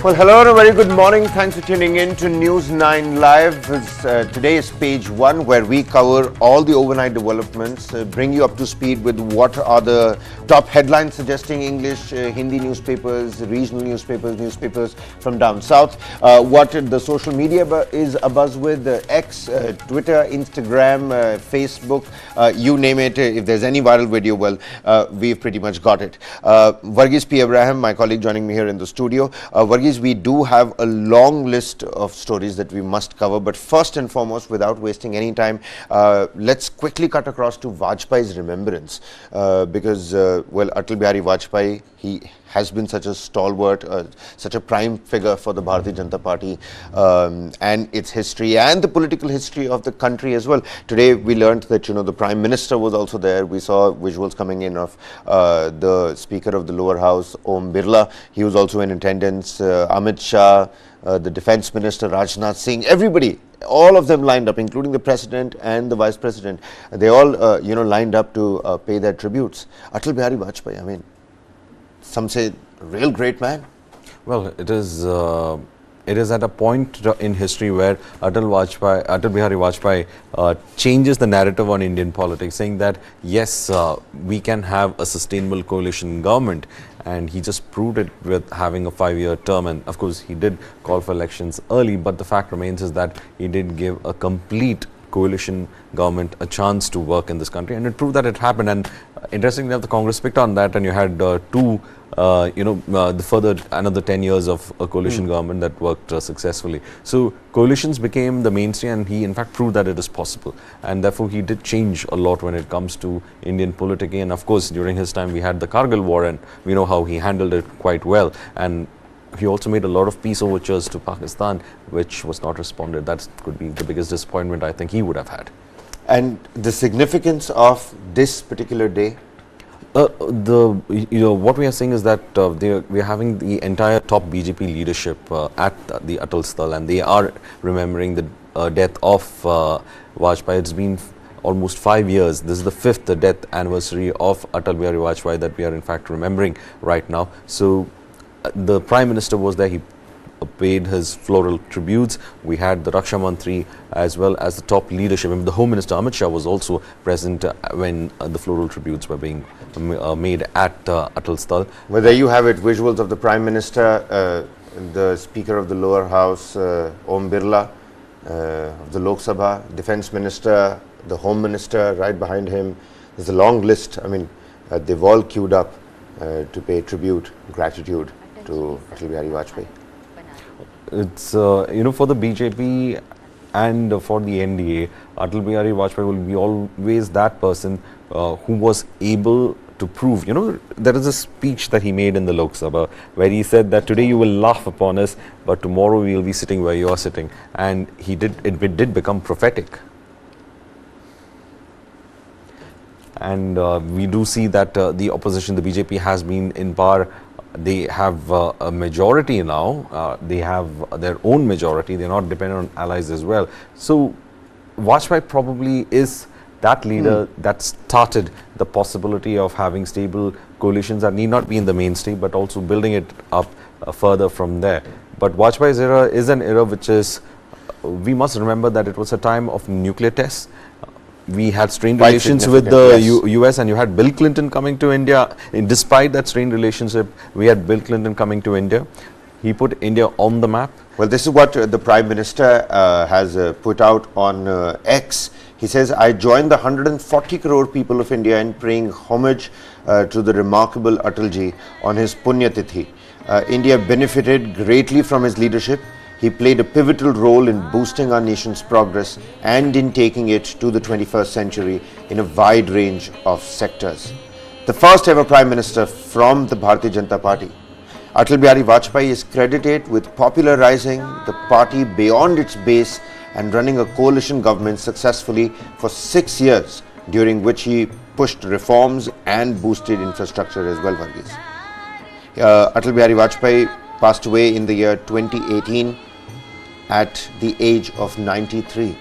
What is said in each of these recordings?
Well, hello and a very good morning. Thanks for tuning in to News 9 Live. Today is page 1, where we cover all the overnight developments, bring you up to speed with what are the top headlines suggesting English, Hindi newspapers, regional newspapers from down south, what the social media is abuzz with, X, Twitter, Instagram, Facebook, you name it. If there's any viral video, well, we've pretty much got it. Varghese P. Abraham, my colleague, joining me here in the studio. Varghese, we do have a long list of stories that we must cover, but first and foremost, without wasting any time, let's quickly cut across to Vajpayee's remembrance, because, well, Atal Bihari Vajpayee, he has been such a stalwart, such a prime figure for the Bharatiya Janata Party and its history and the political history of the country as well. Today we learned that, you know, the Prime Minister was also there. We saw visuals coming in of the Speaker of the Lower House, Om Birla. He was also in attendance. Amit Shah, the Defence Minister, Rajnath Singh, everybody, all of them lined up, including the President and the Vice President. They all, you know, lined up to pay their tributes. Atal Bihari Vajpayee, I mean, some say a real great man. Well, it is at a point in history where Atal Bihari Vajpayee changes the narrative on Indian politics, saying that yes, we can have a sustainable coalition government, and he just proved it with having a 5-year term. And of course, he did call for elections early, but the fact remains is that he did give a complete coalition government a chance to work in this country, and it proved that it happened. And interestingly enough, the Congress picked on that, and you had the further another 10 years of a coalition government that worked successfully. So coalitions became the mainstay, and he in fact proved that it is possible, and therefore he did change a lot when it comes to Indian politics. And of course, during his time we had the Kargil war, and we know how he handled it quite well. And he also made a lot of peace overtures to Pakistan, which was not responded. That could be the biggest disappointment I think he would have had. And the significance of this particular day? What we are saying is that we are having the entire top BJP leadership at the Atal Sthal, and they are remembering the death of Vajpayee. It's been almost 5 years. This is the 5th death anniversary of Atal Bihari Vajpayee that we are in fact remembering right now. So the Prime Minister was there. He paid his floral tributes. We had the Raksha Mantri as well as the top leadership. And the Home Minister Amit Shah was also present when the floral tributes were being made at Atal Sthal. Well, there you have it, visuals of the Prime Minister, the Speaker of the Lower House, Om Birla, of the Lok Sabha, Defence Minister, the Home Minister right behind him. There's a long list. I mean, they've all queued up to pay tribute, gratitude to Atal Bihari Vajpayee. It's, for the BJP and for the NDA, Atal Bihari Vajpayee will be always that person who was able to prove, there is a speech that he made in the Lok Sabha where he said that today you will laugh upon us, but tomorrow we will be sitting where you are sitting. And it did become prophetic. And we do see that the opposition, the BJP, has been in power. They have a majority now. They have their own majority. They're not dependent on allies as well. So Vajpayee probably is that leader that started the possibility of having stable coalitions that need not be in the mainstay, but also building it up further from there. But Vajpayee's era is an era which is, we must remember that it was a time of nuclear tests. We had strained relations with the US, and you had Bill Clinton coming to India. And despite that strained relationship, we had Bill Clinton coming to India. He put India on the map. Well, this is what the Prime Minister has put out on X. He says, I join the 140 crore people of India in paying homage to the remarkable Atalji on his Punya Tithi. India benefited greatly from his leadership. He played a pivotal role in boosting our nation's progress and in taking it to the 21st century in a wide range of sectors. The first ever Prime Minister from the Bharatiya Janata Party, Atal Bihari Vajpayee, is credited with popularizing the party beyond its base and running a coalition government successfully for 6 years, during which he pushed reforms and boosted infrastructure as well, Varghese. Atal Bihari Vajpayee passed away in the year 2018 at the age of 93,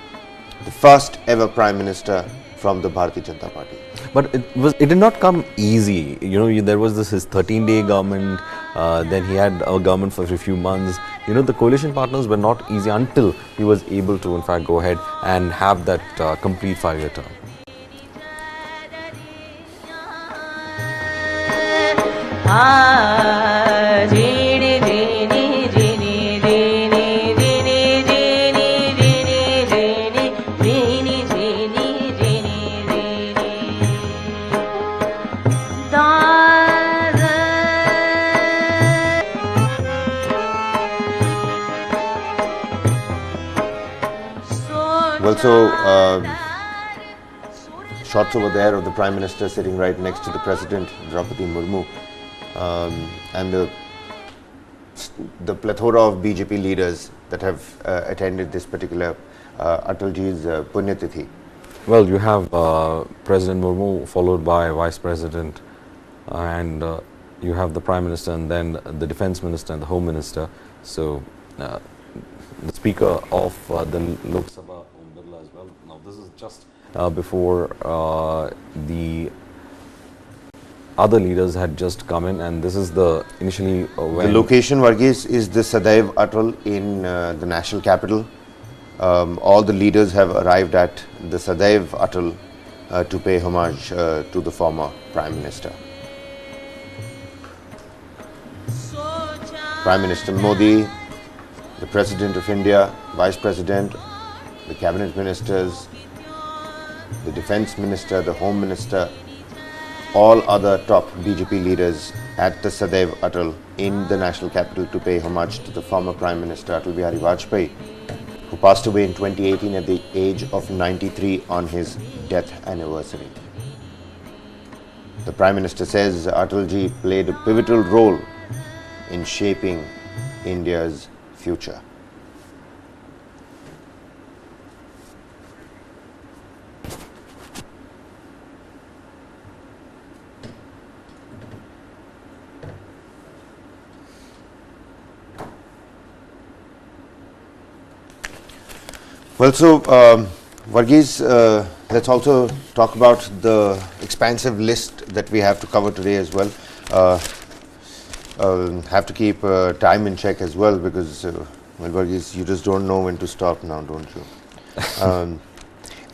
the first ever Prime Minister from the Bharatiya Janata Party. But it did not come easy. You know, there was his 13-day government, then he had a government for a few months. You know, the coalition partners were not easy until he was able to, in fact, go ahead and have that complete 5-year term. Well, so shots over there of the Prime Minister sitting right next to the President, Draupadi Murmu, and the plethora of BJP leaders that have attended this particular Atalji's Punyatithi. Well, you have President Murmu followed by Vice President, and you have the Prime Minister, and then the Defence Minister and the Home Minister. So the Speaker of the Lok Sabha, Om Birla, as well. Now this is just before the other leaders had just come in, and this is the initially when the location, Varghese, is the Sadaiv Atal in the national capital. All the leaders have arrived at the Sadaiv Atal to pay homage to the former Prime Minister. Prime Minister Modi, the President of India, Vice President, the Cabinet Ministers, the Defence Minister, the Home Minister, all other top BJP leaders at the Sadaiv Atal in the national capital to pay homage to the former Prime Minister Atal Bihari Vajpayee, who passed away in 2018 at the age of 93 on his death anniversary. The Prime Minister says Atalji played a pivotal role in shaping India's future. Well, so Varghese, let's also talk about the expansive list that we have to cover today as well. Have to keep time in check as well, because well, Varghese, you just don't know when to stop now, don't you?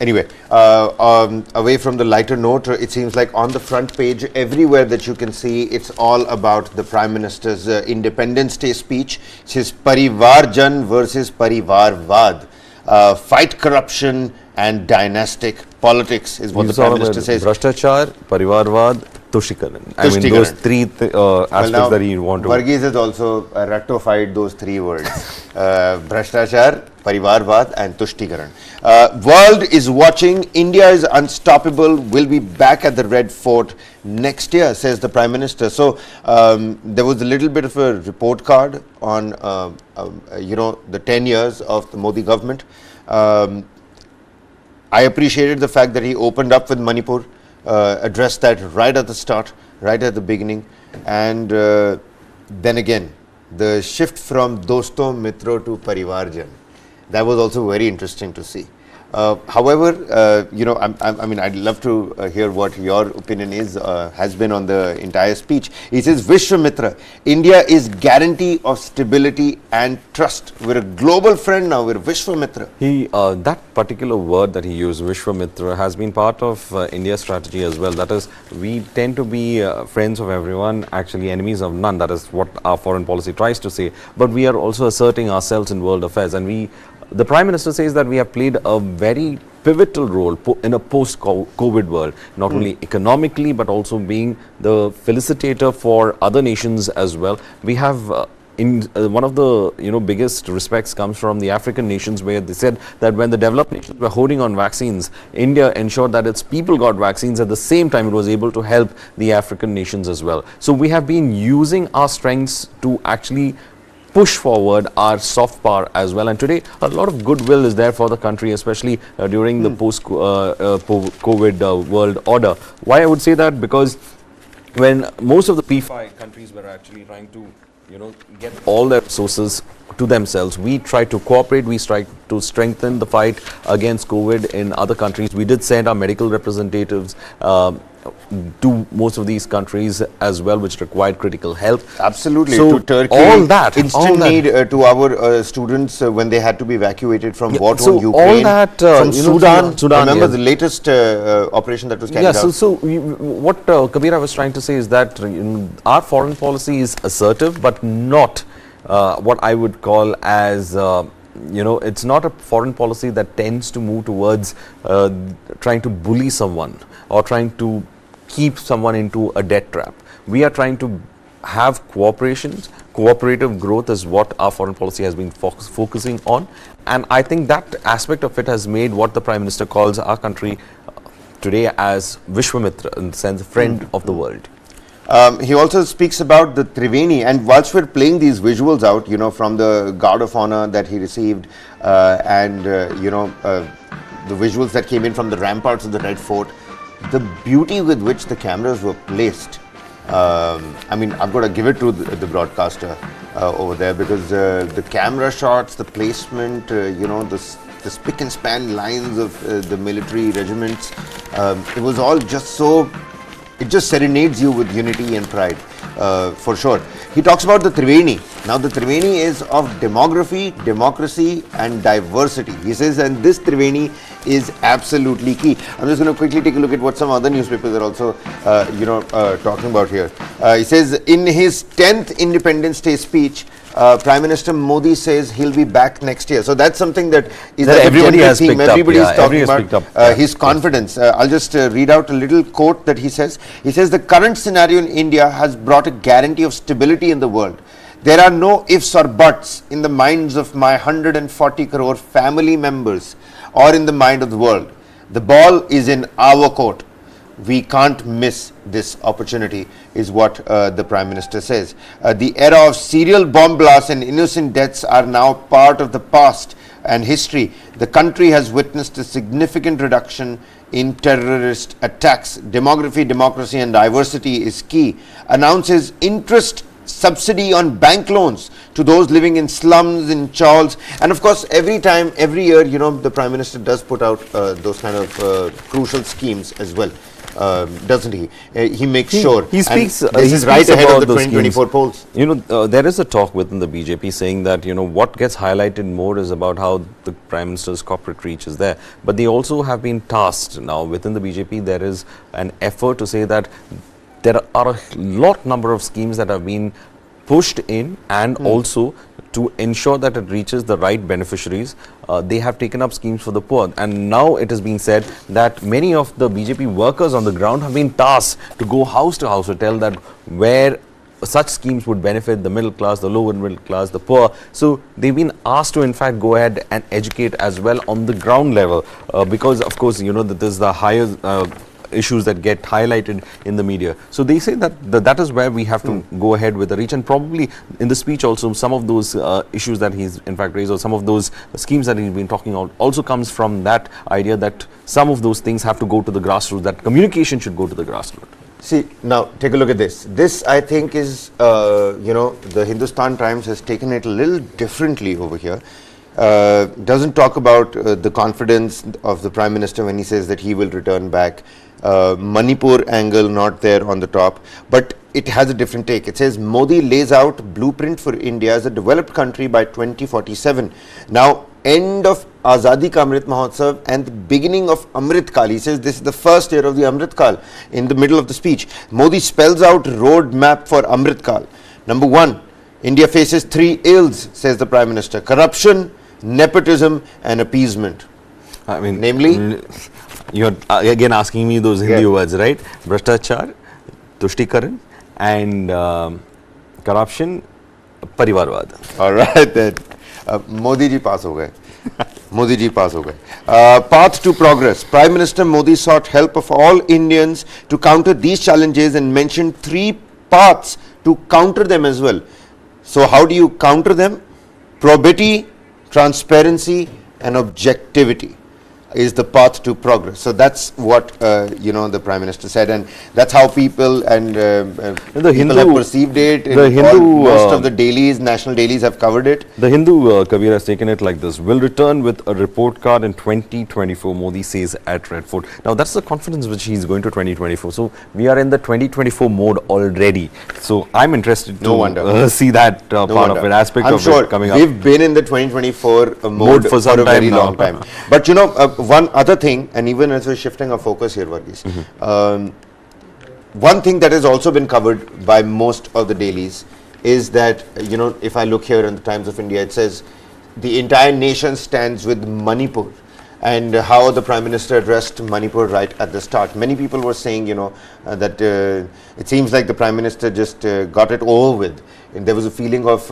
Anyway, away from the lighter note, it seems like on the front page, everywhere that you can see, it's all about the Prime Minister's Independence Day speech. It's his Parivar Jan versus Parivar Vad. Fight corruption and dynastic politics is what the Prime Minister says. Bhrashtachar, Parivarvad, Tushikaran. I mean, those three aspects that you want to... Varghese has also ratified those three words. Bhrashtachar, Parivarvad and Tushtikaran. World is watching. India is unstoppable. We'll be back at the Red Fort next year, says the Prime Minister. So there was a little bit of a report card on, you know, the 10 years of the Modi government. I appreciated the fact that he opened up with Manipur, addressed that right at the start, right at the beginning, and then again, the shift from Dosto Mitro to Parivarjan. That was also very interesting to see. However, you know, I mean, I'd love to hear what your opinion is, has been on the entire speech. He says, Vishwamitra, India is guarantee of stability and trust. We're a global friend now, we're Vishwamitra. That particular word that he used, Vishwamitra, has been part of India's strategy as well. That is, we tend to be friends of everyone, actually enemies of none. That is what our foreign policy tries to say. But we are also asserting ourselves in world affairs, and the Prime Minister says that we have played a very pivotal role in a post-COVID world, not only economically, but also being the felicitator for other nations as well. We have one of the biggest respects comes from the African nations, where they said that when the developed nations were holding on vaccines, India ensured that its people got vaccines. At the same time, it was able to help the African nations as well. So we have been using our strengths to actually push forward our soft power as well, and today a lot of goodwill is there for the country, especially during the post-COVID world order. Why I would say that? Because when most of the P5 countries were actually trying to get all their resources to themselves, we tried to cooperate, we tried to strengthen the fight against COVID in other countries. We did send our medical representatives to most of these countries as well, which required critical help. Absolutely. So to Turkey, all that, instant need to our students when they had to be evacuated from war-torn so Ukraine, all that, from Sudan. Remember yes. the latest operation that was carried out? What Kabira was trying to say is that our foreign policy is assertive, but not what I would call as it's not a foreign policy that tends to move towards trying to bully someone or trying to keep someone into a debt trap. We are trying to have cooperative growth is what our foreign policy has been focusing on, and I think that aspect of it has made what the Prime Minister calls our country today as Vishwamitra, in the sense friend of the world. He also speaks about the Triveni, and whilst we're playing these visuals out, from the Guard of Honor that he received, and the visuals that came in from the ramparts of the Red Fort, the beauty with which the cameras were placed. I mean, I've got to give it to the broadcaster over there, because the camera shots, the placement, the spick and span lines of the military regiments, it was all just so. It just serenades you with unity and pride, for sure. He talks about the Triveni. Now, the Triveni is of demography, democracy, and diversity. He says, and this Triveni is absolutely key. I'm just going to quickly take a look at what some other newspapers are also, talking about here. He says, in his 10th Independence Day speech, Prime Minister Modi says he'll be back next year. So that's something that is like everybody has theme. picked up. Everybody's talking Everybody about his confidence. I'll just read out a little quote that he says. He says, the current scenario in India has brought a guarantee of stability in the world. There are no ifs or buts in the minds of my 140 crore family members or in the mind of the world. The ball is in our court. We can't miss this opportunity, is what the Prime Minister says. The era of serial bomb blasts and innocent deaths are now part of the past and history. The country has witnessed a significant reduction in terrorist attacks. Demography, democracy and diversity is key. Announces interest subsidy on bank loans to those living in slums, in chawls, and of course every year, the Prime Minister does put out those kind of crucial schemes as well. Doesn't he? He makes sure. He speaks. This is right ahead of the 2024 polls. There is a talk within the BJP saying that what gets highlighted more is about how the Prime Minister's corporate reach is there. But they also have been tasked now within the BJP. There is an effort to say that there are a number of schemes that have been pushed in, and also to ensure that it reaches the right beneficiaries. They have taken up schemes for the poor, and now it is being said that many of the BJP workers on the ground have been tasked to go house to house to tell that where such schemes would benefit the middle class, the lower middle class, the poor. So they've been asked to in fact go ahead and educate as well on the ground level, because of course that there's the higher issues that get highlighted in the media. So they say that that is where we have to go ahead with the reach, and probably in the speech also some of those issues that he's in fact raised, or some of those schemes that he's been talking about, also comes from that idea that some of those things have to go to the grassroots, that communication should go to the grassroots. See, now take a look at this. This, I think, is, the Hindustan Times has taken it a little differently over here. Doesn't talk about the confidence of the Prime Minister when he says that he will return back. Manipur angle not there on the top, but it has a different take. It says Modi lays out blueprint for India as a developed country by 2047. Now, end of Azadi Ka Amrit Mahotsav and the beginning of Amrit Kal. He says this is the first year of the Amrit Kal. In the middle of the speech, Modi spells out road map for Amrit Kal. Number 1, India faces 3 ills, says the Prime Minister: corruption, nepotism and appeasement. I mean, namely, you're again asking me those Hindi words, right? Bhrashtachar, Tushtikaran and corruption, Parivarwad. Alright then. Modi ji pass ho gaye. Modi ji pass ho gaye. Path to progress. Prime Minister Modi sought help of all Indians to counter these challenges and mentioned 3 paths to counter them as well. So how do you counter them? Probity, transparency and objectivity. is the path to progress. So that's what the Prime Minister said, and that's how people and people have perceived it. Most of the dailies, national dailies, have covered it. The Hindu Kabir has taken it like this: will return with a report card in 2024. Modi says at Red Fort. Now that's the confidence which he's going to 2024. So we are in the 2024 mode already. So I'm interested to see that part of it, aspect of it coming up. We've been in the 2024 mode for a very long time. But one other thing, and even as we're shifting our focus here, Varghese, one thing that has also been covered by most of the dailies is that, if I look here in the Times of India, it says the entire nation stands with Manipur, and how the Prime Minister addressed Manipur right at the start. Many people were saying, that it seems like the Prime Minister just got it over with. And there was a feeling of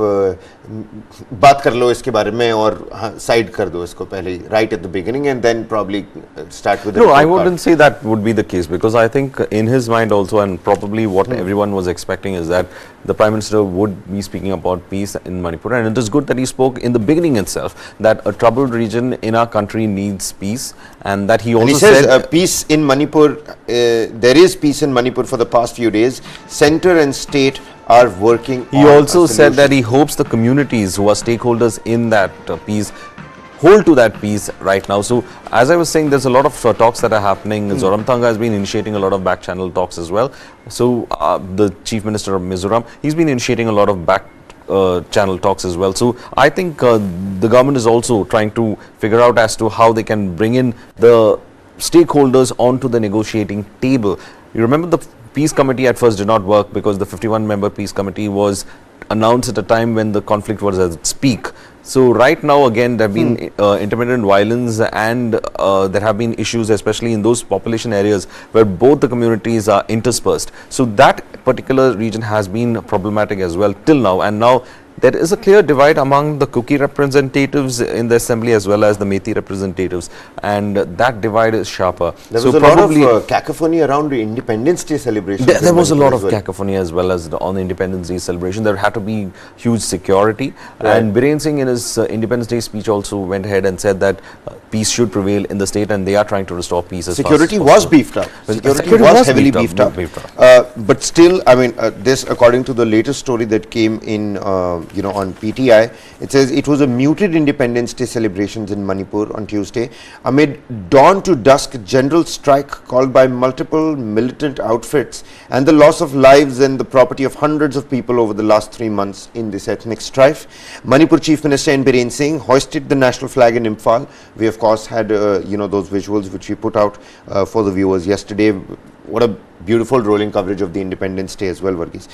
baat kar lo iske bare mein aur side kar do isko pehle, right at the beginning, and then probably start with the No, I wouldn't say that would be the case, because I think in his mind also, and probably what everyone was expecting, is that the Prime Minister would be speaking about peace in Manipur, and it is good that he spoke in the beginning itself that a troubled region in our country needs peace, and that he also said peace in Manipur, there is peace in Manipur for the past few days. Center and state are working. He also said that he hopes the communities who are stakeholders in that peace hold to that peace right now. So as I was saying, there's a lot of talks that are happening. Zoramthanga has been initiating a lot of back channel talks as well. So the Chief Minister of Mizoram, he's been initiating a lot of back channel talks as well. So I think the government is also trying to figure out as to how they can bring in the stakeholders onto the negotiating table. You remember the Peace Committee at first did not work because the 51-member Peace Committee was announced at a time when the conflict was at its peak. So right now again there have been intermittent violence, and there have been issues especially in those population areas where both the communities are interspersed. So that particular region has been problematic as well till now, and now there is a clear divide among the Kuki representatives in the assembly as well as the Methi representatives, and that divide is sharper. There was a lot of cacophony around the Independence Day celebration. There was a lot of cacophony as well as on the Independence Day celebration. There had to be huge security, and Biren Singh in his Independence Day speech also went ahead and said that peace should prevail in the state, and they are trying to restore peace as Security was beefed up. Security was heavily beefed up. But still, I mean, this, according to the latest story that came in on PTI, it says it was a muted Independence Day celebrations in Manipur on Tuesday amid dawn to dusk general strike called by multiple militant outfits and the loss of lives and the property of hundreds of people over the last 3 months in this ethnic strife. Manipur Chief Minister Biren Singh hoisted the national flag in Imphal. We of course had those visuals which we put out for the viewers yesterday. What a beautiful rolling coverage of the Independence Day as well, Varghese.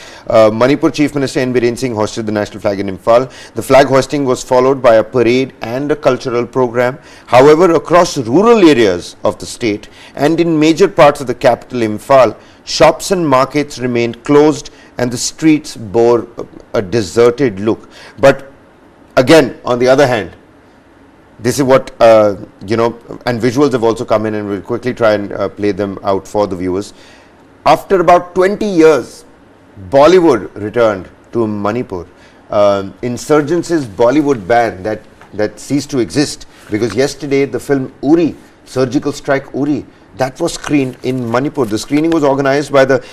Manipur Chief Minister Biren Singh hosted the national flag in Imphal. The flag hoisting was followed by a parade and a cultural program. However, across rural areas of the state and in major parts of the capital Imphal, shops and markets remained closed and the streets bore a deserted look. But again, on the other hand, this is what, and visuals have also come in, and we'll quickly try and play them out for the viewers. After about 20 years, Bollywood returned to Manipur. Insurgency's Bollywood ban that ceased to exist, because yesterday the film Uri, Surgical Strike Uri, that was screened in Manipur. The screening was organized by the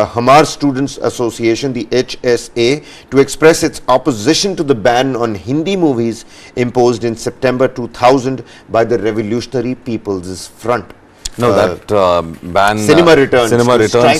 Hamar Students Association, the HSA, to express its opposition to the ban on Hindi movies imposed in September 2000 by the Revolutionary People's Front. No, that ban. Cinema returns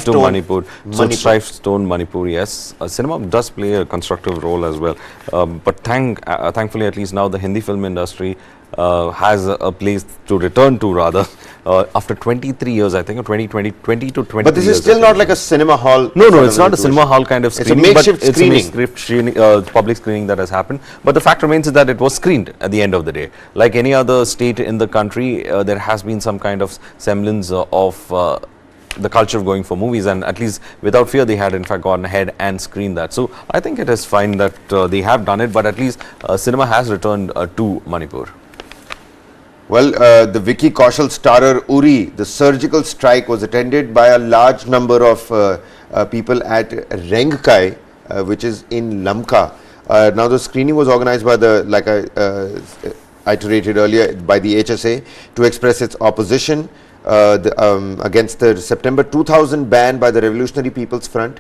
to Manipur. So strife-stone Manipur, yes. Cinema does play a constructive role as well. But thankfully, at least now the Hindi film industry has a place to return to, rather, after 23 years, I think, or 20 to 20 But this is still not like a cinema hall. No, it's not a cinema hall kind of screening. It's a makeshift screening. It's a makeshift screening, public screening that has happened. But the fact remains is that it was screened at the end of the day. Like any other state in the country, there has been some kind of semblance of the culture of going for movies, and at least without fear they had in fact gone ahead and screened that. So I think it is fine that they have done it, but at least cinema has returned to Manipur. Well, the Vicky Kaushal starrer Uri, the surgical strike, was attended by a large number of people at Rengkai, which is in Lamka. Now the screening was organized by the, like I iterated earlier, by the HSA to express its opposition against the September 2000 ban by the Revolutionary People's Front,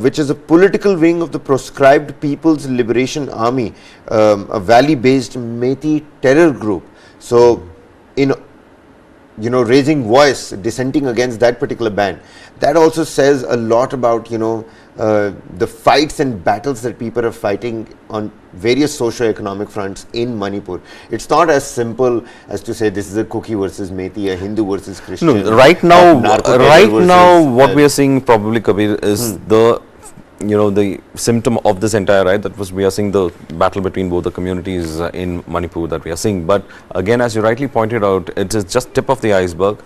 which is a political wing of the proscribed People's Liberation Army, a valley-based Metis terror group. So, in raising voice, dissenting against that particular ban, that also says a lot about, the fights and battles that people are fighting on various socio-economic fronts in Manipur. It's not as simple as to say this is a Kuki versus Metis, a Hindu versus Christian. No, right now, what we are seeing probably, Kabir, is the symptom of this entire right, that was we are seeing the battle between both the communities in Manipur that we are seeing. But again, as you rightly pointed out, it is just tip of the iceberg.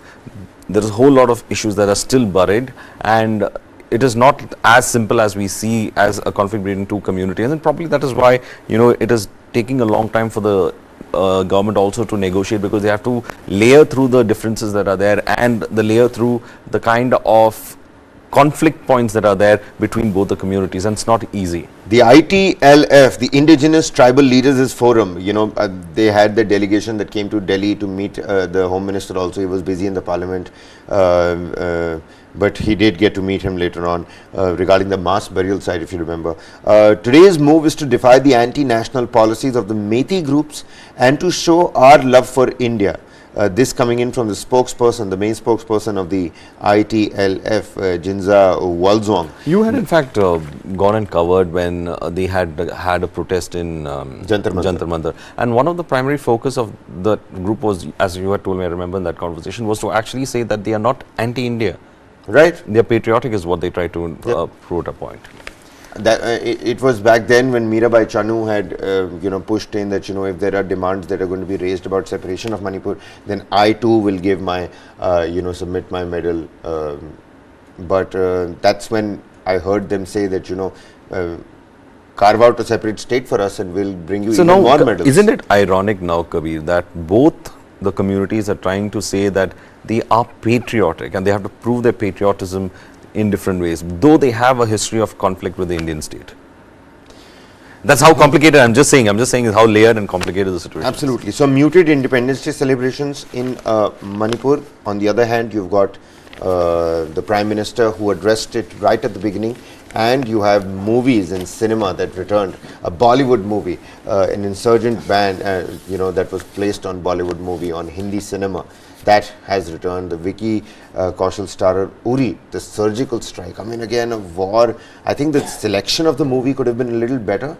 There is a whole lot of issues that are still buried, and it is not as simple as we see as a conflict between two communities, and probably that is why it is taking a long time for the government also to negotiate, because they have to layer through the differences that are there and the layer through the kind of conflict points that are there between both the communities, and it's not easy. The ITLF, the Indigenous Tribal Leaders Forum, they had the delegation that came to Delhi to meet the Home Minister also. He was busy in the Parliament, but he did get to meet him later on regarding the mass burial site, if you remember. Today's move is to defy the anti-national policies of the Metis groups and to show our love for India. This coming in from the spokesperson, the main spokesperson of the ITLF, Jinza Walzong. You had in fact gone and covered when they had a protest in Jantar Mantar. And one of the primary focus of the group was, as you had told me, I remember in that conversation, was to actually say that they are not anti-India. Right. They are patriotic is what they try to prove a point. That it was back then when Mirabai Chanu had pushed in that if there are demands that are going to be raised about separation of Manipur, then I too will give my submit my medal. But that's when I heard them say that carve out a separate state for us and we'll bring you even more medals. Isn't it ironic now, Kabir, that both the communities are trying to say that they are patriotic and they have to prove their patriotism in different ways, though they have a history of conflict with the Indian state? That's how complicated, I'm just saying is how layered and complicated the situation Absolutely. So muted Independence Day celebrations in Manipur. On the other hand, you've got the Prime Minister who addressed it right at the beginning, and you have movies and cinema that returned. A Bollywood movie, an insurgent ban, that was placed on Bollywood movie on Hindi cinema. That has returned. The Vicky Kaushal starrer Uri, the surgical strike. I mean, again, a war. I think the selection of the movie could have been a little better.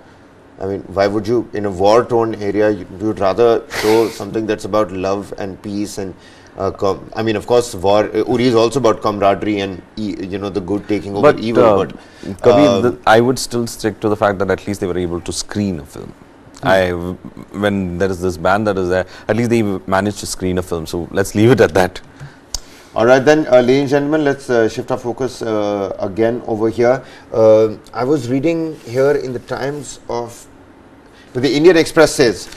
I mean, why would you, in a war-torn area, you'd rather show something that's about love and peace and, I mean, of course, war. Uri is also about camaraderie and, the good taking over evil. But Kabir, I would still stick to the fact that at least they were able to screen a film. When there is this ban that is there, at least they managed to screen a film. So let's leave it at that. All right then, ladies and gentlemen, let's shift our focus again over here. I was reading here in the Times of, the Indian Express says,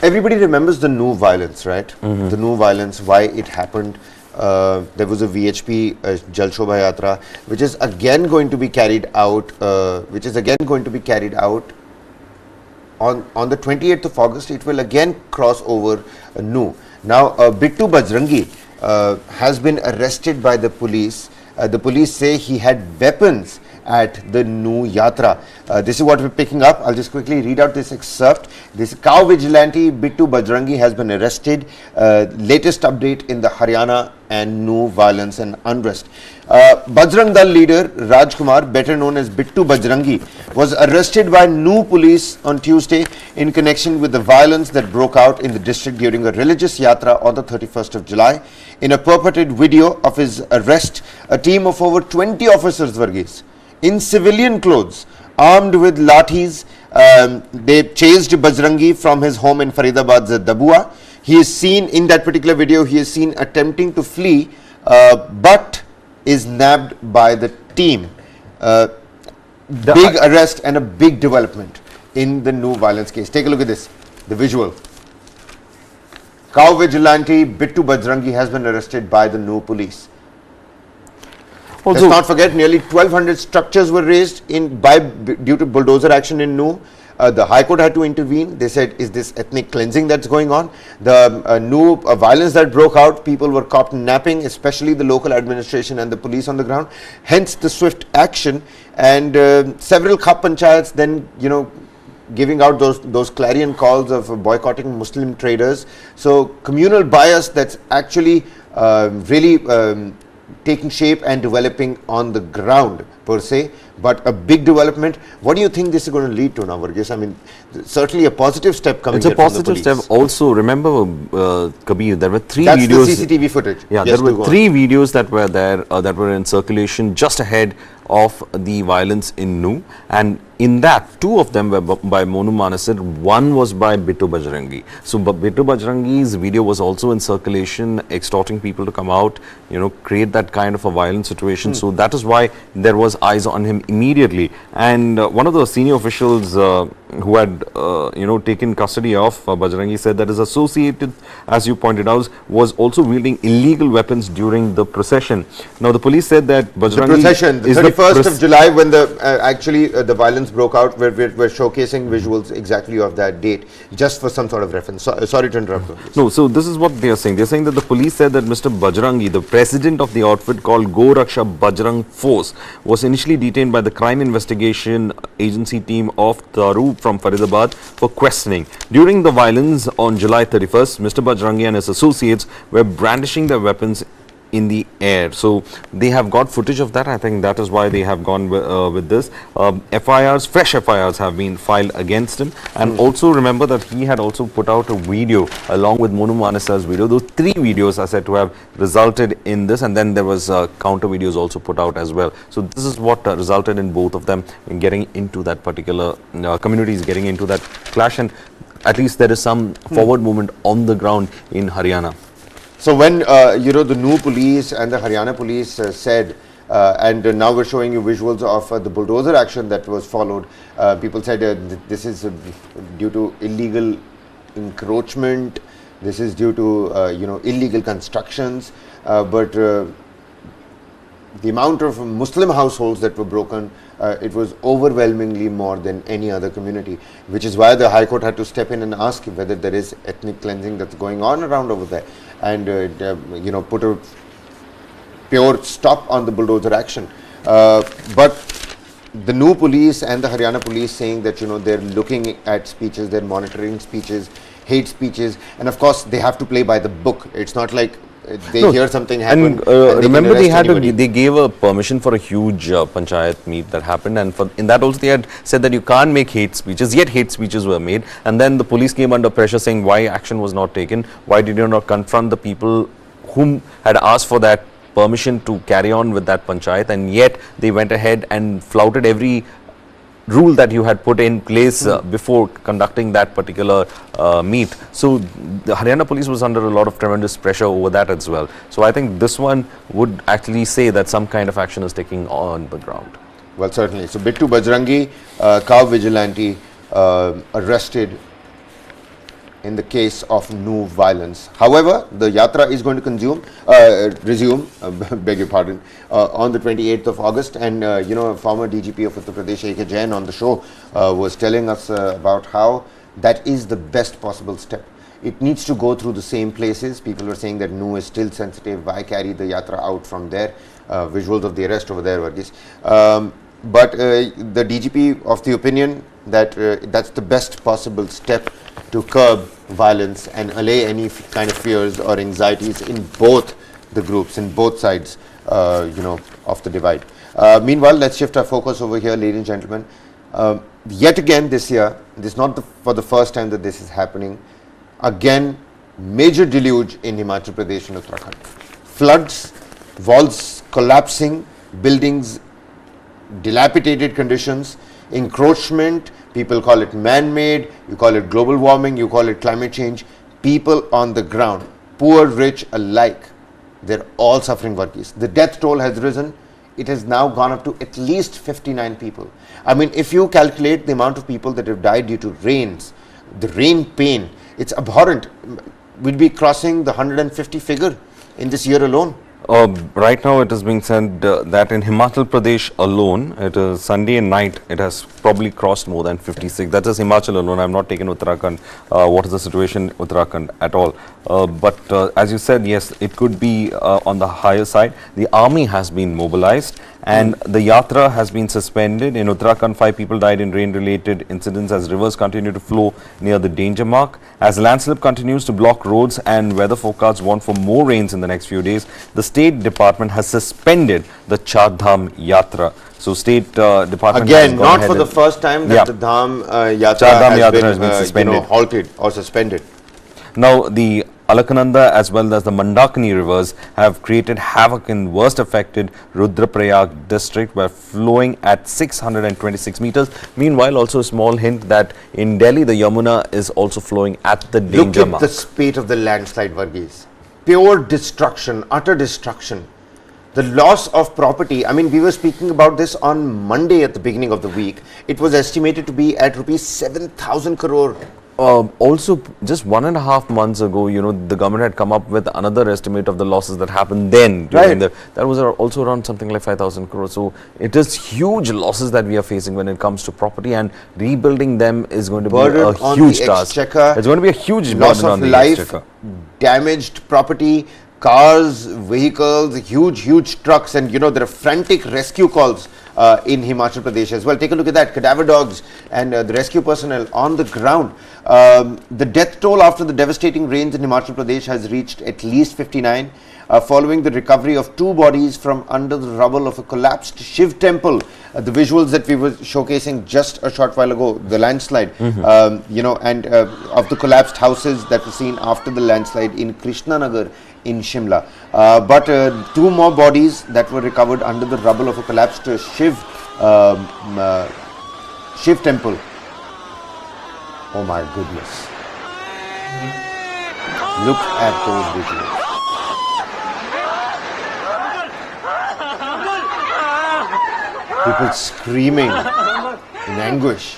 everybody remembers the New violence, right? The New violence, why it happened. There was a VHP Jal Shobha Yatra, which is again going to be carried out, on the 28th of August. It will again cross over New. Now, Bittu Bajrangi has been arrested by the police. The police say he had weapons at the New Yatra. This is what we're picking up. I'll just quickly read out this excerpt. This cow vigilante Bittu Bajrangi has been arrested. Latest update in the Haryana and New violence and unrest. Bajrang Dal leader Rajkumar, better known as Bittu Bajrangi, was arrested by New police on Tuesday in connection with the violence that broke out in the district during a religious yatra on the 31st of July. In a purported video of his arrest, a team of over 20 officers, Varghese, in civilian clothes, armed with lathis, they chased Bajrangi from his home in Faridabad's Dabua. He is seen in that particular video, he is seen attempting to flee, but is nabbed by the team. Big arrest and a big development in the New violence case. Take a look at this, the visual. Cow vigilante Bittu Bajrangi has been arrested by the New police. Also, let's not forget, nearly 1,200 structures were razed due to bulldozer action in New. The High Court had to intervene. They said, is this ethnic cleansing that's going on? The new violence that broke out, people were caught napping, especially the local administration and the police on the ground. Hence the swift action, and several Khap panchayats then, giving out those clarion calls of boycotting Muslim traders. So communal bias that's actually really taking shape and developing on the ground per se, but a big development. What do you think this is going to lead to now, Varghese? I mean, certainly a positive step coming. It's a positive step. Also, remember, Kabir, there were three videos. That's the CCTV footage. Yeah, there were three videos that were there that were in circulation just ahead of the violence in Nu, and in that, two of them were by Monu Manasir, one was by Bittu Bajrangi. So Bittu Bajrangi's video was also in circulation, extorting people to come out, create that kind of a violent situation. So that is why there was eyes on him immediately. And one of the senior officials who had, taken custody of Bajrangi said that his associated, as you pointed out, was also wielding illegal weapons during the procession. Now the police said that Bajrangi... The procession, the 31st of July, when the violence broke out, we're showcasing visuals exactly of that date, just for some sort of reference. Sorry to interrupt. No, so this is what they are saying. They are saying that the police said that Mr. Bajrangi, the president of the outfit called Go Raksha Bajrang Force, was initially detained by the crime investigation agency team of Taru from Faridabad for questioning. During the violence on July 31st, Mr. Bajrangi and his associates were brandishing their weapons in the air. So they have got footage of that. I think that is why they have gone with this. Fresh FIRs have been filed against him. And also remember that he had also put out a video along with Monu Manasar's video. Those three videos are said to have resulted in this, and then there was counter videos also put out as well. So this is what resulted in both of them in getting into that particular communities, getting into that clash, and at least there is some forward movement on the ground in Haryana. So when the Nu police and the Haryana police said, and now we're showing you visuals of the bulldozer action that was followed, people said this is due to illegal encroachment, this is due to illegal constructions, but the amount of Muslim households that were broken, it was overwhelmingly more than any other community, which is why the High Court had to step in and ask whether there is ethnic cleansing that's going on around over there, and put a pure stop on the bulldozer action. But the Nu police and the Haryana police saying that they're looking at speeches, they're monitoring speeches, hate speeches, and of course they have to play by the book. It's not like they hear something happen. And remember, they gave a permission for a huge panchayat meet that happened, and in that also they had said that you can't make hate speeches, yet hate speeches were made, and then the police came under pressure saying why action was not taken, why did you not confront the people whom had asked for that permission to carry on with that panchayat, and yet they went ahead and flouted every rule that you had put in place before conducting that particular meet. So the Haryana police was under a lot of tremendous pressure over that as well. So I think this one would actually say that some kind of action is taking on the ground. Well, certainly. So Bittu Bajrangi, cow vigilante, arrested in the case of Nu violence. However, the yatra is going to resume, beg your pardon, on the 28th of August. And, former DGP of Uttar Pradesh, A.K. Jain, on the show was telling us about how that is the best possible step. It needs to go through the same places. People are saying that Nu is still sensitive. Why carry the yatra out from there? Visuals of the arrest over there, Varghese. But the DGP of the opinion that that's the best possible step to curb violence and allay any kind of fears or anxieties in both the groups, in both sides, of the divide. Meanwhile, let's shift our focus over here, ladies and gentlemen. Yet again this year, this is not for the first time that this is happening. Again, major deluge in Himachal Pradesh and Uttarakhand. Floods, walls collapsing, buildings, dilapidated conditions, encroachment, people call it man-made, you call it global warming, you call it climate change. People on the ground, poor, rich alike, they're all suffering, Varghese. The death toll has risen. It has now gone up to at least 59 people. I mean, if you calculate the amount of people that have died due to rains, the rain pain, it's abhorrent. We'd be crossing the 150 figure in this year alone. Right now, it is being said that in Himachal Pradesh alone, it is Sunday night, it has probably crossed more than 56. That is Himachal alone. I have not taken Uttarakhand. What is the situation in Uttarakhand at all? But as you said, yes, it could be on the higher side. The army has been mobilized and the yatra has been suspended. In Uttarakhand, 5 people died in rain-related incidents as rivers continue to flow near the danger mark. As landslip continues to block roads and weather forecasts warn for more rains in the next few days, the State Department has suspended the Char Dham Yatra. So State Department again, has gone not for the first time that the Dham Yatra, Char Dham has, Yatra been, has been suspended. Halted or suspended. Now, the Alaknanda as well as the Mandakini rivers have created havoc in worst affected Rudraprayag district by flowing at 626 meters. Meanwhile, also a small hint that in Delhi, the Yamuna is also flowing at the danger Look at mark. the spate of the landslide, Varghese. Pure destruction, utter destruction. The loss of property, I mean, we were speaking about this on Monday at the beginning of the week. It was estimated to be at rupees 7,000 crore. Also, just 1.5 months ago, the government had come up with another estimate of the losses that happened then. During that was also around something like 5,000 crores. So, it is huge losses that we are facing when it comes to property, and rebuilding them is going to be a huge task. It's going to be a huge loss burden of on the life, exchequer. Damaged property, cars, vehicles, huge trucks, and there are frantic rescue calls in Himachal Pradesh as well. Take a look at that, cadaver dogs and the rescue personnel on the ground. The death toll after the devastating rains in Himachal Pradesh has reached at least 59 following the recovery of 2 bodies from under the rubble of a collapsed Shiv temple. The visuals that we were showcasing just a short while ago, the landslide, and of the collapsed houses that were seen after the landslide in Krishnanagar in Shimla. But 2 more bodies that were recovered under the rubble of a collapsed Shiv temple. Oh my goodness. Look at those visuals. People screaming in anguish.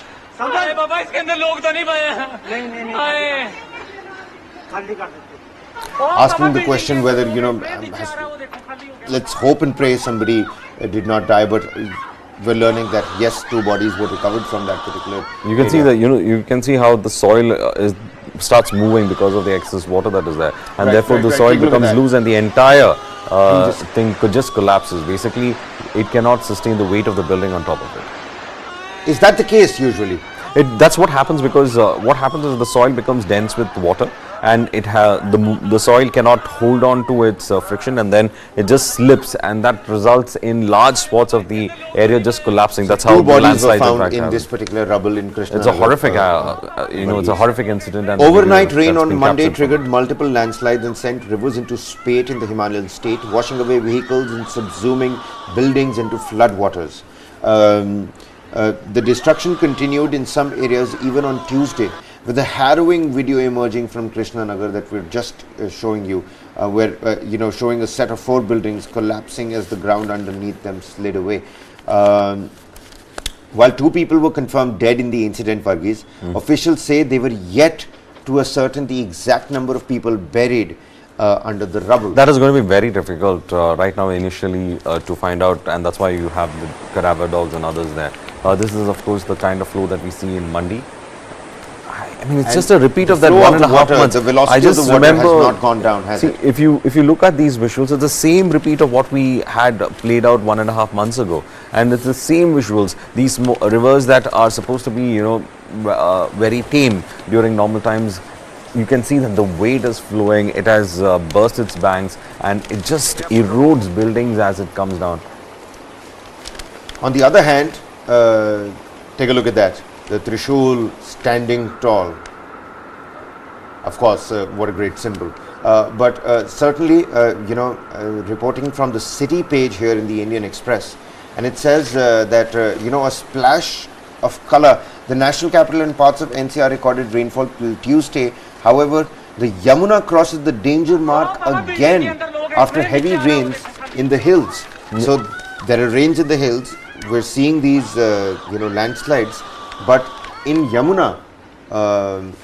Asking the question whether, let's hope and pray somebody did not die, but we're learning that yes, 2 bodies were recovered from that particular You can see that, you can see how the soil starts moving because of the excess water that is there, and therefore the soil becomes loose and the entire thing could just collapses. Basically, it cannot sustain the weight of the building on top of it. Is that the case usually? That's what happens because what happens is the soil becomes dense with water, and the soil cannot hold on to its friction, and then it just slips, and that results in large spots of the area just collapsing. That's how 2 bodies were landslides found in this particular rubble in Krishna. It's a horrific, it's a horrific incident. And overnight rain on Monday triggered multiple landslides and sent rivers into spate in the Himalayan state, washing away vehicles and subsuming buildings into floodwaters. The destruction continued in some areas even on Tuesday, with a harrowing video emerging from Krishnanagar that we're just showing you, where showing a set of 4 buildings collapsing as the ground underneath them slid away. While 2 people were confirmed dead in the incident, Varghese, officials say they were yet to ascertain the exact number of people buried under the rubble. That is going to be very difficult right now initially to find out, and that's why you have the cadaver dogs and others there. This is of course the kind of flow that we see in Mandi. I mean, it's just a repeat of that 1.5 months. The velocity of the water has not gone down, has it? If you look at these visuals, it's the same repeat of what we had played out 1.5 months ago, and it's the same visuals. These rivers that are supposed to be, very tame during normal times, you can see that the weight is flowing. It has burst its banks, and it just erodes buildings as it comes down. On the other hand, take a look at that. The Trishul standing tall. Of course, what a great symbol. But certainly, reporting from the city page here in the Indian Express, and it says that, a splash of color. The national capital and parts of NCR recorded rainfall till Tuesday. However, the Yamuna crosses the danger mark again after heavy rains in the hills. So there are rains in the hills. We're seeing these, landslides. But in Yamuna,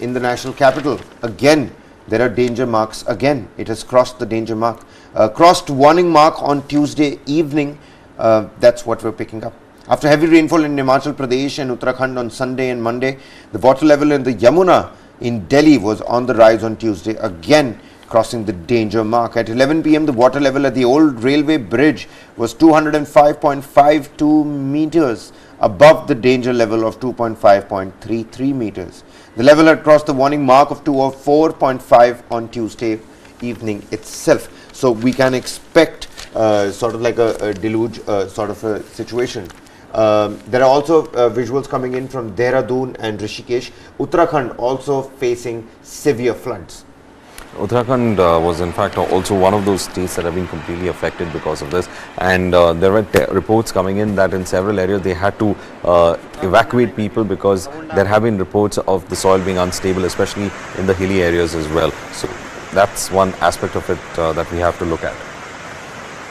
in the national capital, again, there are danger marks again. It has crossed the danger mark. Crossed warning mark on Tuesday evening. That's what we're picking up. After heavy rainfall in Himachal Pradesh and Uttarakhand on Sunday and Monday, the water level in the Yamuna in Delhi was on the rise on Tuesday, again crossing the danger mark. At 11 p.m., the water level at the old railway bridge was 205.52 meters above the danger level of 205.33 meters. The level had crossed the warning mark of 204.5 on Tuesday evening itself. So we can expect sort of like a deluge sort of a situation. There are also visuals coming in from Dehradun and Rishikesh. Uttarakhand also facing severe floods. Uttarakhand was in fact also one of those states that have been completely affected because of this, and there were reports coming in that in several areas they had to evacuate people because there have been reports of the soil being unstable, especially in the hilly areas as well. So that's one aspect of it that we have to look at.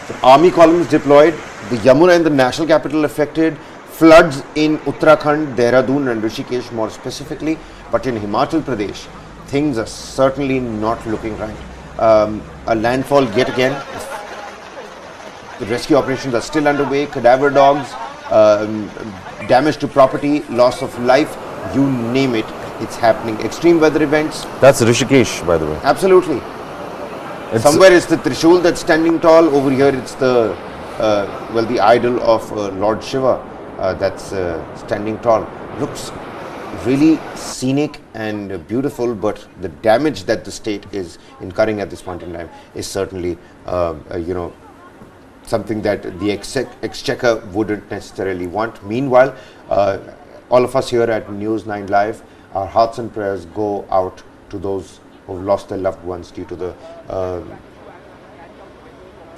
So army columns deployed, the Yamuna in the national capital affected, floods in Uttarakhand, Dehradun and Rishikesh more specifically, but in Himachal Pradesh things are certainly not looking right. A landfall yet again. The rescue operations are still underway. Cadaver dogs, damage to property, loss of life, you name it, it's happening. Extreme weather events. That's Rishikesh, by the way. Absolutely. Somewhere it's the Trishul that's standing tall. Over here it's the well, the idol of Lord Shiva that's standing tall. Looks really scenic and beautiful, but the damage that the state is incurring at this point in time is certainly you know, something that the exchequer wouldn't necessarily want. Meanwhile, all of us here at News 9 Live, our hearts and prayers go out to those who have lost their loved ones due to the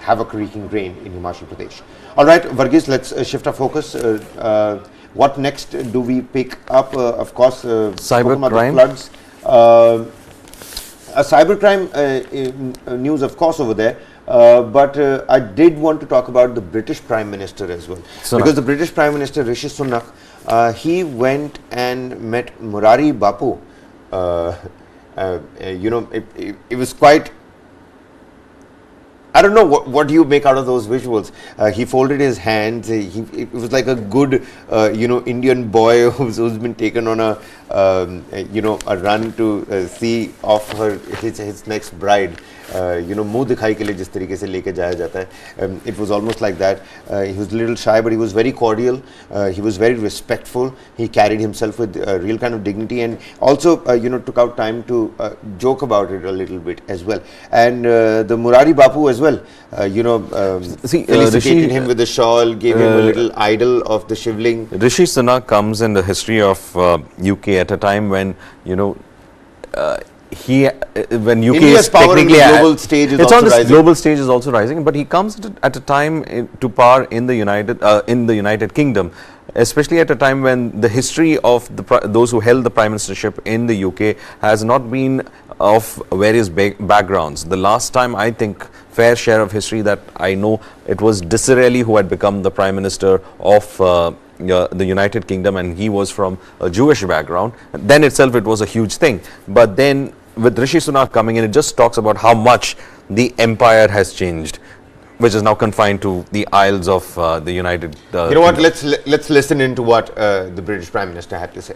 havoc-wreaking rain in Himachal Pradesh. All right, Varghese, let's shift our focus. What next do we pick up? Of course, cybercrime. Floods. A cybercrime news, of course, over there. But I did want to talk about the British Prime Minister as well. Because the British Prime Minister, Rishi Sunak, he went and met Morari Bapu. You know, it was quite... I don't know what do you make out of those visuals. He folded his hands. It was like a good, you know, Indian boy who's been taken on a, you know, a run to see off his next bride. You know, मुंह दिखाई के लिए जिस तरीके से लेके जाया जाता है. It was almost like that. He was a little shy, but he was very cordial. He was very respectful. He carried himself with a real kind of dignity, and also, you know, took out time to joke about it a little bit as well. And the Morari Bapu as well, you know, felicitated him with a shawl, gave him a little idol of the shivling. Rishi Sunak comes in the history of UK at a time when, you know, when UK India's is power on the technically global stage is it's also on the rising. global stage is also rising, but he comes at a time to power in the United Kingdom, especially at a time when the history of those who held the prime ministership in the UK has not been of various backgrounds. The last time, I think, fair share of history that I know, it was Disraeli who had become the prime minister of the United Kingdom, and he was from a Jewish background. Then itself it was a huge thing, but then with Rishi Sunak coming in, it just talks about how much the empire has changed, which is now confined to the Isles of the United you know what, let's listen into what the British Prime Minister had to say.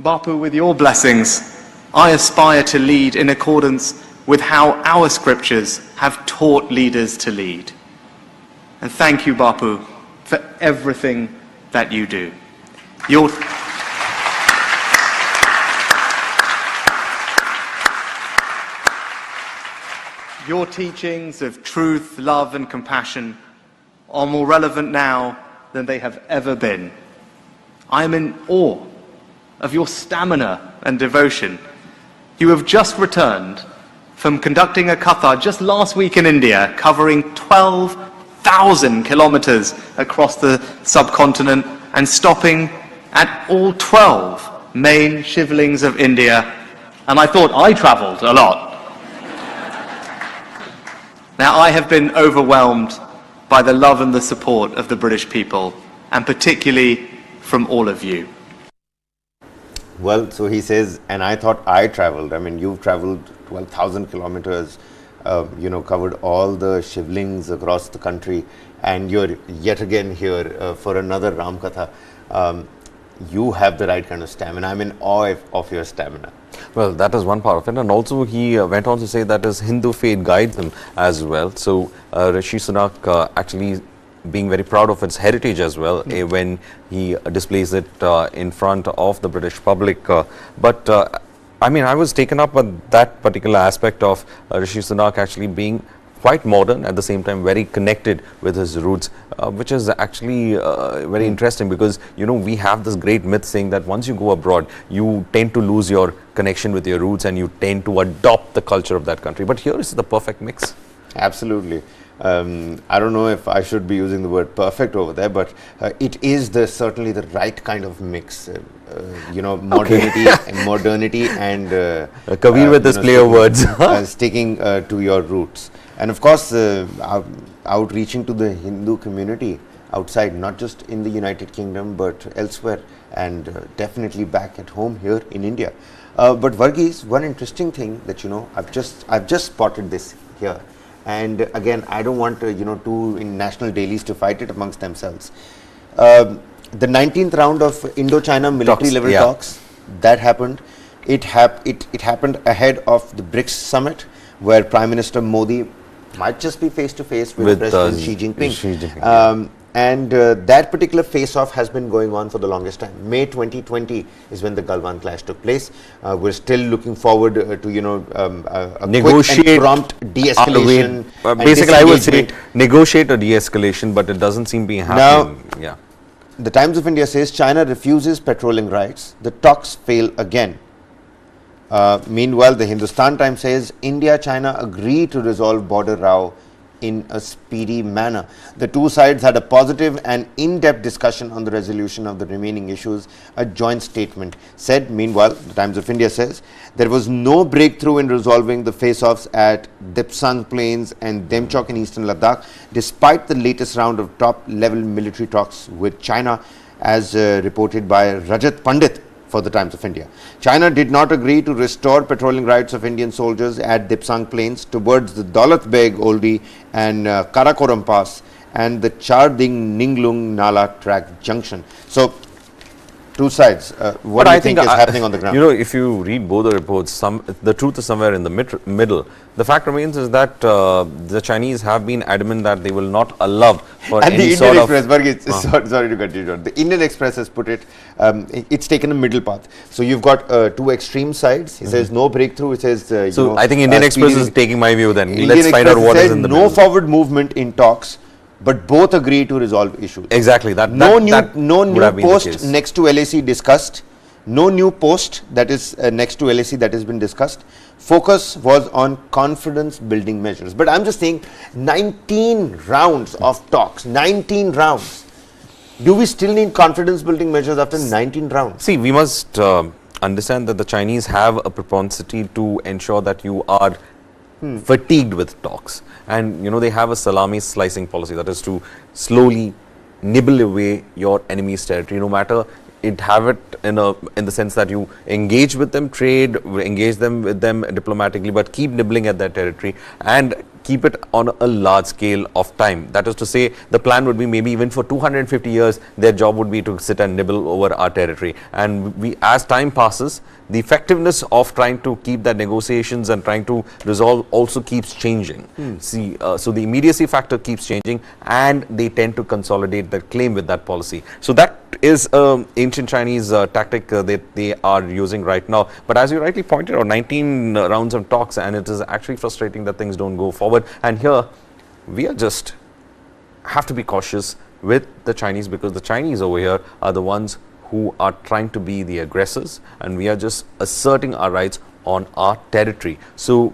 Bapu, with your blessings, I aspire to lead in accordance with how our scriptures have taught leaders to lead. And thank you, Bapu, for everything that you do. Your teachings of truth, love and compassion are more relevant now than they have ever been. I am in awe of your stamina and devotion. You have just returned from conducting a katha just last week in India, covering 12,000 kilometers across the subcontinent and stopping at all 12 main shivlings of India. And I thought I traveled a lot. Now, I have been overwhelmed by the love and the support of the British people, and particularly from all of you. Well, so he says, and I thought I traveled. I mean, you've traveled 12,000 kilometers, covered all the shivlings across the country, and you're yet again here for another Ramkatha. You have the right kind of stamina. I'm in awe of your stamina. Well, that is one part of it, and also he went on to say that his Hindu faith guides him as well. So Rishi Sunak actually being very proud of its heritage as well when he displays it in front of the British public. I mean, I was taken up with that particular aspect of Rishi Sunak actually being quite modern, at the same time very connected with his roots, which is actually very interesting, because we have this great myth saying that once you go abroad you tend to lose your connection with your roots and you tend to adopt the culture of that country. But here is the perfect mix. Absolutely. I don't know if I should be using the word perfect over there, but it is certainly the right kind of mix. Modernity, modernity, and Kabir with his play of words, sticking to your roots, and of course outreaching to the Hindu community outside, not just in the United Kingdom but elsewhere, and definitely back at home here in India. But Varghese, one interesting thing that I've just spotted this here. And again, I don't want two national dailies to fight it amongst themselves. The 19th round of Indo-China military level talks that happened. It happened ahead of the BRICS summit, where Prime Minister Modi might just be face to face with President Xi Jinping. And that particular face-off has been going on for the longest time. May 2020 is when the Galwan clash took place. We're still looking forward to a negotiate, quick and prompt de-escalation. Basically, I would say negotiate a de-escalation, but it doesn't seem to be happening. Now, the Times of India says China refuses patrolling rights. The talks fail again. Meanwhile, the Hindustan Times says India-China agree to resolve border row in a speedy manner. The two sides had a positive and in-depth discussion on the resolution of the remaining issues, a joint statement said. Meanwhile, the Times of India says there was no breakthrough in resolving the face-offs at Dipsang Plains and Demchok in eastern Ladakh, despite the latest round of top-level military talks with China, as reported by Rajat Pandit for the Times of India. China did not agree to restore patrolling rights of Indian soldiers at Dipsang Plains towards the Daulat Beg Oldi and Karakoram Pass and the Charding Ninglung Nala track junction. So, two sides. What do you think is happening on the ground? If you read both the reports, the truth is somewhere in the middle. The fact remains is that the Chinese have been adamant that they will not allow for and any the sort Indian Express, sorry to continue. The Indian Express has put it, it's taken a middle path. So you've got two extreme sides. He says no breakthrough. He says, I think Indian Express is taking my view then. Indian Let's find out what is in the middle. No forward movement in talks, but both agree to resolve issues. Exactly. No new post next to LAC discussed. No new post that is next to LAC that has been discussed. Focus was on confidence building measures. But I'm just saying 19 rounds of talks, 19 rounds. Do we still need confidence building measures after 19 rounds? See, we must understand that the Chinese have a propensity to ensure that you are fatigued with talks, and they have a salami slicing policy, that is to slowly nibble away your enemy's territory, no matter have it in the sense that you engage with them, trade, engage them with them diplomatically, but keep nibbling at their territory and keep it on a large scale of time. That is to say, the plan would be maybe even for 250 years, their job would be to sit and nibble over our territory. And as time passes, the effectiveness of trying to keep that negotiations and trying to resolve also keeps changing. So the immediacy factor keeps changing, and they tend to consolidate their claim with that policy. So that is ancient Chinese tactic that they are using right now. But as you rightly pointed out, 19 rounds of talks, and it is actually frustrating that things don't go forward. And here we are just have to be cautious with the Chinese, because the Chinese over here are the ones who are trying to be the aggressors, and we are just asserting our rights on our territory. So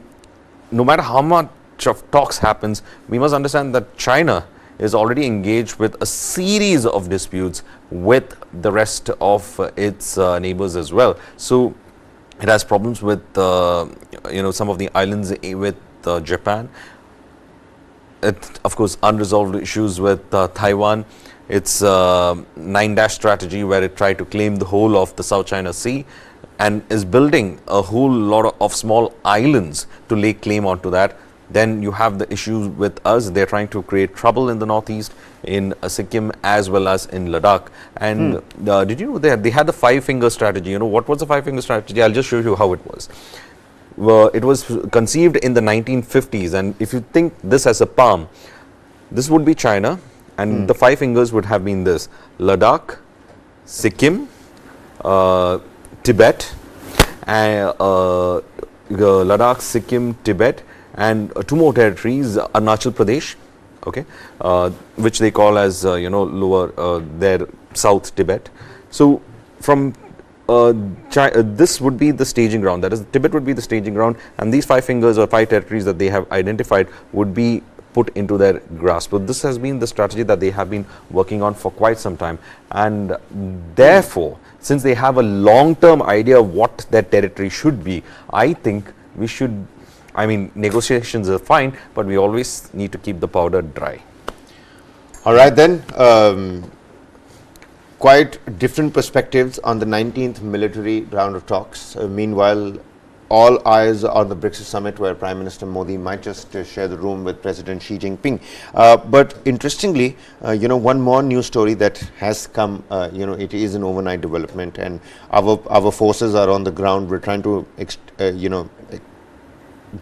no matter how much of talks happens, we must understand that China is already engaged with a series of disputes with the rest of its neighbors as well. So it has problems with some of the islands with Japan. Of course, unresolved issues with Taiwan. Its 9-dash strategy, where it tried to claim the whole of the South China Sea. and is building a whole lot of small islands to lay claim onto that, then you have the issues with us. They're trying to create trouble in the northeast, in Sikkim as well as in Ladakh. And did you know they had the 5-finger strategy? You know, what was the 5-finger strategy? I'll just show you how it was. Well, it was conceived in the 1950s, and if you think this as a palm, this would be China, and the 5 fingers would have been this: Ladakh, Sikkim, Tibet, and Ladakh, Sikkim, Tibet, and 2 more territories, Arunachal Pradesh, okay, which they call as lower their South Tibet. So from this would be the staging ground. That is, Tibet would be the staging ground, and these 5 fingers or 5 territories that they have identified would be put into their grasp. So this has been the strategy that they have been working on for quite some time, and therefore, since they have a long-term idea of what their territory should be, I think we should, I mean, negotiations are fine, but we always need to keep the powder dry. All right then. Quite different perspectives on the 19th military round of talks. Meanwhile, all eyes on the BRICS summit, where Prime Minister Modi might just share the room with President Xi Jinping. But interestingly, one more news story that has come, it is an overnight development, and our forces are on the ground. We're trying to,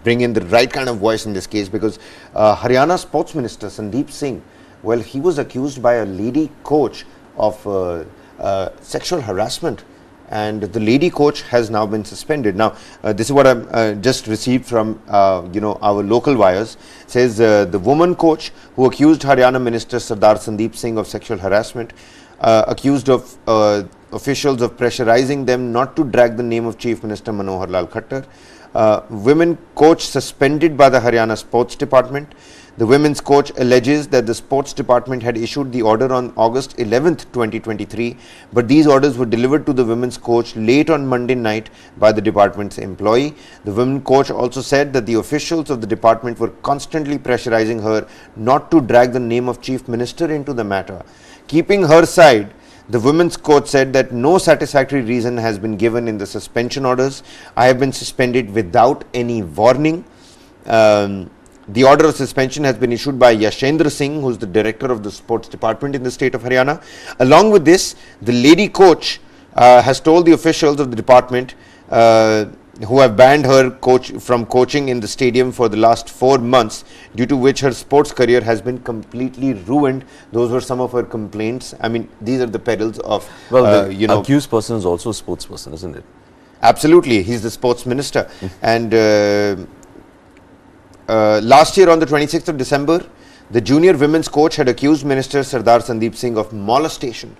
bring in the right kind of voice in this case, because Haryana Sports Minister Sandeep Singh, well, he was accused by a lady coach of sexual harassment, and the lady coach has now been suspended. Now, this is what I'm just received from our local wires. It says the woman coach who accused Haryana Minister Sardar Sandeep Singh of sexual harassment, accused of officials of pressurizing them not to drag the name of Chief Minister Manohar Lal Khattar. Women coach suspended by the Haryana Sports Department. The women's coach alleges that the sports department had issued the order on August 11th, 2023, but these orders were delivered to the women's coach late on Monday night by the department's employee. The women's coach also said that the officials of the department were constantly pressurizing her not to drag the name of Chief Minister into the matter. Keeping her side, the women's coach said that no satisfactory reason has been given in the suspension orders. I have been suspended without any warning. The order of suspension has been issued by Yashendra Singh, who is the director of the sports department in the state of Haryana. Along with this, the lady coach has told the officials of the department who have banned her from coaching in the stadium for the last 4 months, due to which her sports career has been completely ruined. Those were some of her complaints. I mean, these are the perils of, the accused person is also a sports person, isn't it? Absolutely. He's the sports minister. And last year on the 26th of December, the junior women's coach had accused Minister Sardar Sandeep Singh of molestation.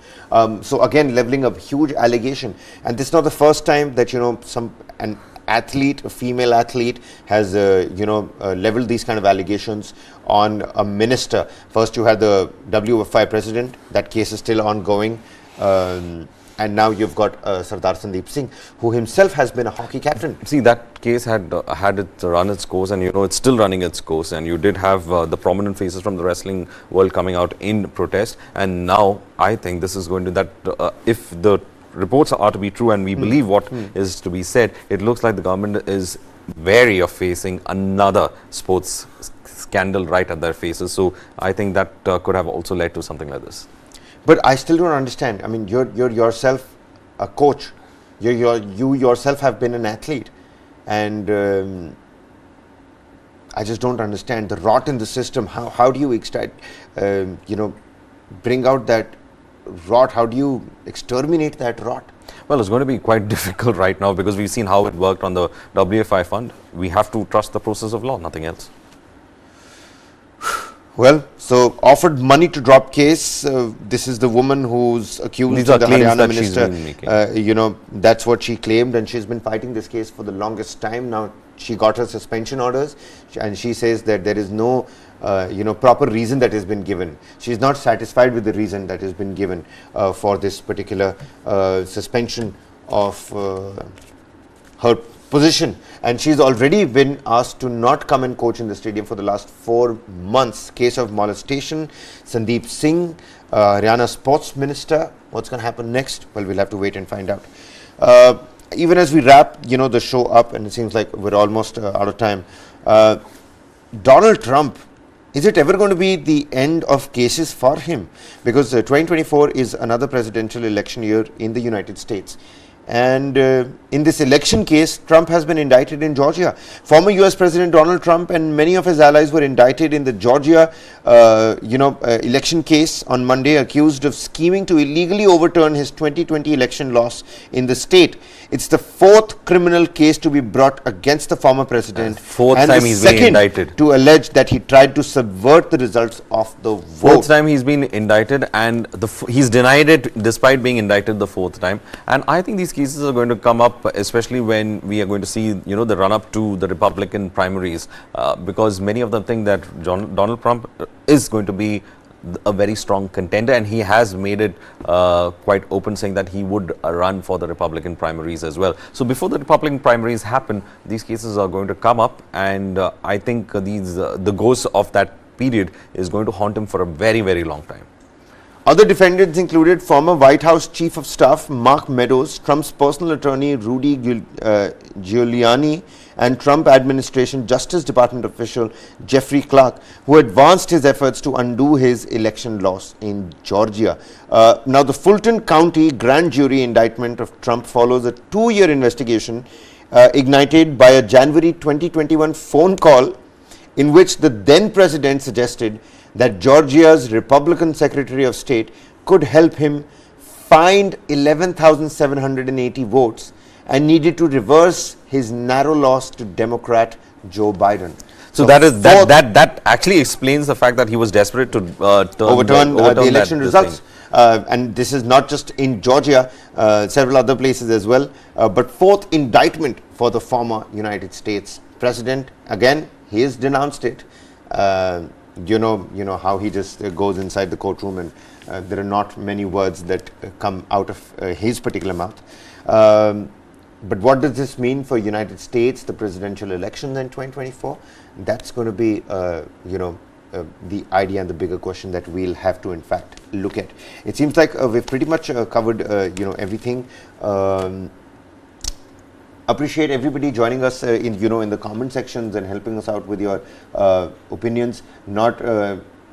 So again, leveling a huge allegation. And this is not the first time that, an athlete, a female athlete, has, leveled these kind of allegations on a minister. First you had the WFI president. That case is still ongoing. And now you've got Sardar Sandeep Singh, who himself has been a hockey captain. See, that case had run its course, and it's still running its course. And you did have the prominent faces from the wrestling world coming out in protest. And now I think this is going to if the reports are to be true, and we believe what is to be said, it looks like the government is wary of facing another sports scandal right at their faces. So I think that could have also led to something like this. But I still don't understand. I mean, you're yourself a coach. You yourself have been an athlete, and I just don't understand the rot in the system. How do you extract, bring out that rot? How do you exterminate that rot? Well, it's going to be quite difficult right now, because we've seen how it worked on the WFI fund. We have to trust the process of law, nothing else. Well, so offered money to drop case. This is the woman who's accused. These are the claims Haryana that minister. She's been making. That's what she claimed, and she's been fighting this case for the longest time. Now she got her suspension orders, and she says that there is no, proper reason that has been given. She's not satisfied with the reason that has been given for this particular suspension of her position, and she's already been asked to not come and coach in the stadium for the last 4 months. Case of molestation. Sandeep Singh, Haryana sports minister. What's going to happen next? Well, we'll have to wait and find out. even as we wrap, the show up, and it seems like we're almost out of time, Donald Trump, is it ever going to be the end of cases for him? Because 2024 is another presidential election year in the United States. And in this election case, Trump has been indicted in Georgia. Former US President Donald Trump and many of his allies were indicted in the Georgia, election case on Monday, accused of scheming to illegally overturn his 2020 election loss in the state. It's the fourth criminal case to be brought against the former president, Fourth and time the he's been second indicted. to allege that he tried to subvert the results of the vote. Fourth time he's been indicted, and he's denied it despite being indicted the fourth time. And I think these cases are going to come up, especially when we are going to see, the run-up to the Republican primaries, because many of them think that Donald Trump is going to be a very strong contender, and he has made it quite open, saying that he would run for the Republican primaries as well. So before the Republican primaries happen, these cases are going to come up, and I think the ghost of that period is going to haunt him for a very, very long time. Other defendants included former White House Chief of Staff Mark Meadows, Trump's personal attorney Rudy Giuliani, and Trump administration Justice Department official Jeffrey Clark, who advanced his efforts to undo his election loss in Georgia. Now, the Fulton County grand jury indictment of Trump follows a 2-year investigation ignited by a January 2021 phone call in which the then president suggested that Georgia's Republican Secretary of State could help him find 11,780 votes and needed to reverse his narrow loss to Democrat Joe Biden. So that actually explains the fact that he was desperate to overturn the election results. And this is not just in Georgia, several other places as well. But fourth indictment for the former United States president. Again, he has denounced it. You know how he just goes inside the courtroom, and there are not many words that come out of his particular mouth. But what does this mean for United States, the presidential elections in 2024? That's going to be, the idea and the bigger question that we'll have to, in fact, look at. It seems like we've pretty much covered, everything. Appreciate everybody joining us in the comment sections and helping us out with your opinions. Not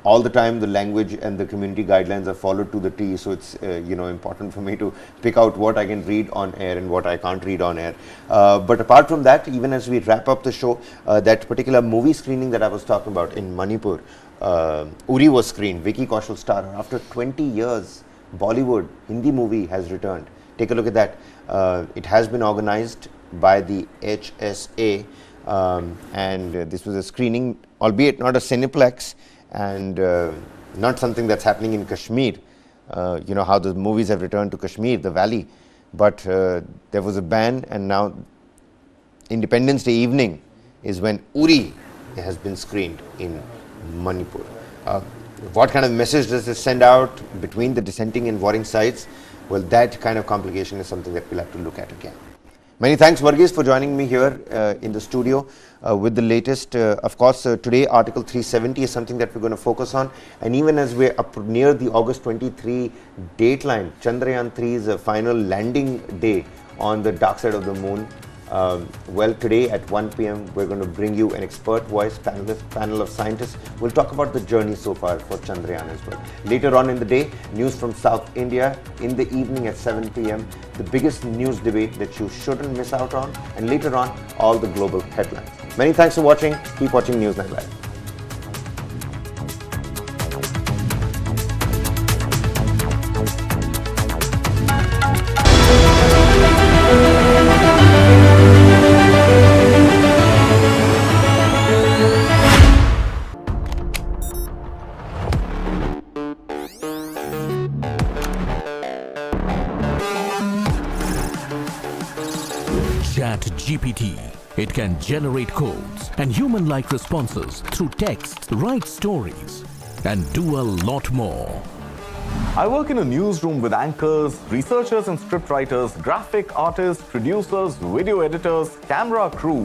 all the time the language and the community guidelines are followed to the T, so it's important for me to pick out what I can read on air and what I can't read on air. But apart from that, even as we wrap up the show, that particular movie screening that I was talking about in Manipur, Uri was screened. Vicky Kaushal star. After 20 years, Bollywood Hindi movie has returned. Take a look at that. It has been organized by the HSA, and this was a screening, albeit not a Cineplex, and not something that's happening in Kashmir. How the movies have returned to Kashmir, the valley, but there was a ban, and now Independence Day evening is when Uri has been screened in Manipur. What kind of message does this send out between the dissenting and warring sides? Well, that kind of complication is something that we'll have to look at again. Many thanks, Varghese, for joining me here in the studio with the latest. Of course, today, Article 370 is something that we're going to focus on. And even as we're up near the August 23 dateline, Chandrayaan 3's final landing day on the dark side of the moon. Well, today at 1 p.m., we're going to bring you an expert voice panel of scientists. We'll talk about the journey so far for Chandrayaan as well. Later on in the day, news from South India. In the evening at 7 p.m., the biggest news debate that you shouldn't miss out on. And later on, all the global headlines. Many thanks for watching. Keep watching News 9 Live. GPT. It can generate codes and human-like responses through text, write stories, and do a lot more. I work in a newsroom with anchors, researchers and scriptwriters, graphic artists, producers, video editors, camera crew,